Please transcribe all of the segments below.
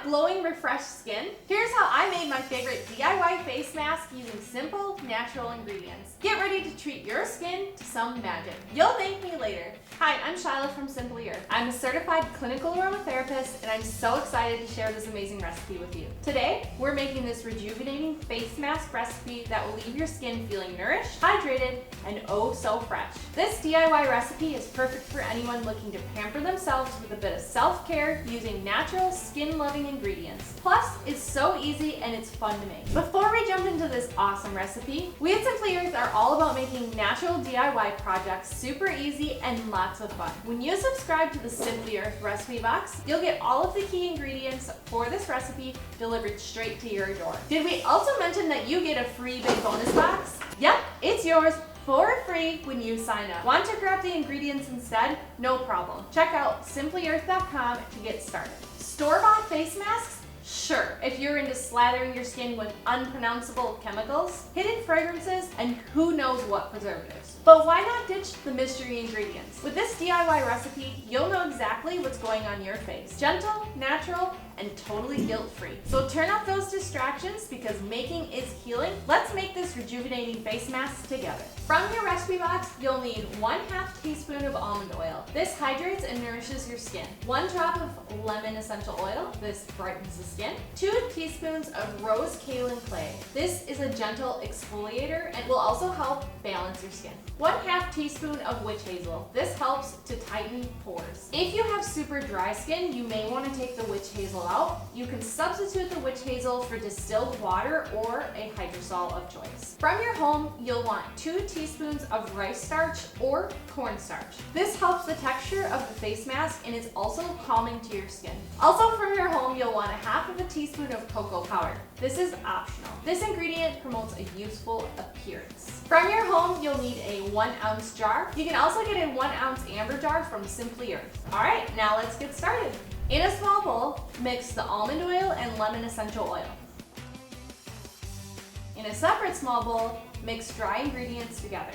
glowing, refreshed skin? Here's how I made my favorite DIY face mask using simple, natural ingredients. Get ready to treat your skin to some magic. You'll thank me later. Hi, I'm Shyla from Simply Earth. I'm a certified clinical aromatherapist, and I'm so excited to share this amazing recipe with you. Today, we're making this rejuvenating face mask recipe that will leave your skin feeling nourished, hydrated, and oh so fresh. This DIY recipe is perfect for anyone looking to pamper themselves with a bit of self-care using natural, skin-loving ingredients. Plus, it's so easy and it's fun to make. Before we jump into this awesome recipe, we at Simply Earth are all about making natural DIY projects super easy and lots of fun. When you subscribe to the Simply Earth recipe box, you'll get all of the key ingredients for this recipe delivered straight to your door. Did we also mention that you get a free big bonus box? Yep, it's yours for free when you sign up. Want to grab the ingredients instead? No problem. Check out simplyearth.com to get started. Store-bought face masks? Sure, if you're into slathering your skin with unpronounceable chemicals, hidden fragrances, and who knows what preservatives. But why not ditch the mystery ingredients? With this DIY recipe, you'll know exactly what's going on your face. Gentle, natural, and totally guilt-free. So turn off those distractions because making is healing. Let's make this rejuvenating face mask together. From your recipe box, you'll need 1/2 teaspoon of almond oil. This hydrates and nourishes your skin. 1 drop of lemon essential oil. This brightens the skin. 2 teaspoons of rose kaolin clay. This is a gentle exfoliator and will also help balance your skin. 1/2 teaspoon of witch hazel. This helps to tighten pores. If you have super dry skin, you may want to take the witch hazel out. You can substitute the witch hazel for distilled water or a hydrosol of choice. From your home, you'll want 2 teaspoons of rice starch or cornstarch. This helps the texture of the face mask and it's also calming to your skin. Also from your home, you'll want 1/2 teaspoon of cocoa powder. This is optional. This ingredient promotes a youthful appearance. From your home, you'll need a 1 ounce jar. You can also get a 1 ounce amber jar from Simply Earth. All right, now let's get started. In a small bowl, mix the almond oil and lemon essential oil. In a separate small bowl, mix dry ingredients together.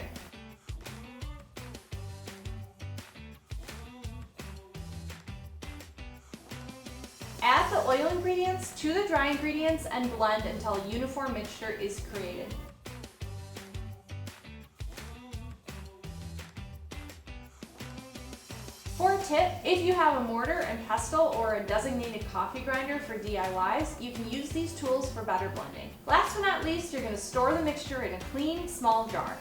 Add the oil ingredients to the dry ingredients and blend until a uniform mixture is created. For a tip, if you have a mortar and pestle or a designated coffee grinder for DIYs, you can use these tools for better blending. Last but not least, you're going to store the mixture in a clean, small jar.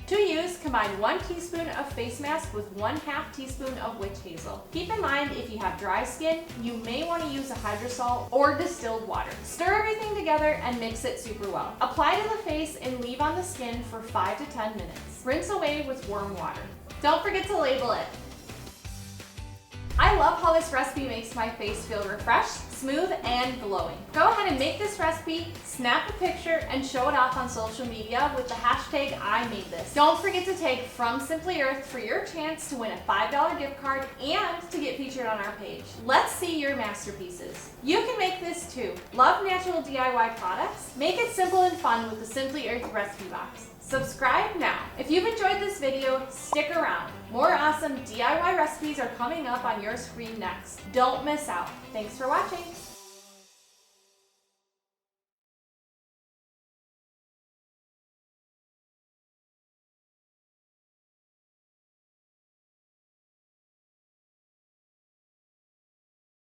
To use, combine 1 teaspoon of face mask with 1/2 teaspoon of witch hazel. Keep in mind, if you have dry skin, you may want to use a hydrosol or distilled water. Stir everything together and mix it super well. Apply to the face and leave on the skin for 5 to 10 minutes. Rinse away with warm water. Don't forget to label it. I love how this recipe makes my face feel refreshed, smooth, and glowing. Go ahead and make this recipe, snap a picture, and show it off on social media with the hashtag #IMadeThis. Don't forget to tag From Simply Earth for your chance to win a $5 gift card and to get featured on our page. Let's see your masterpieces. You can make this too. Love natural DIY products? Make it simple and fun with the Simply Earth recipe box. Subscribe now. If you've enjoyed this video, stick around. More awesome DIY recipes are coming up on your screen next. Don't miss out. Thanks for watching.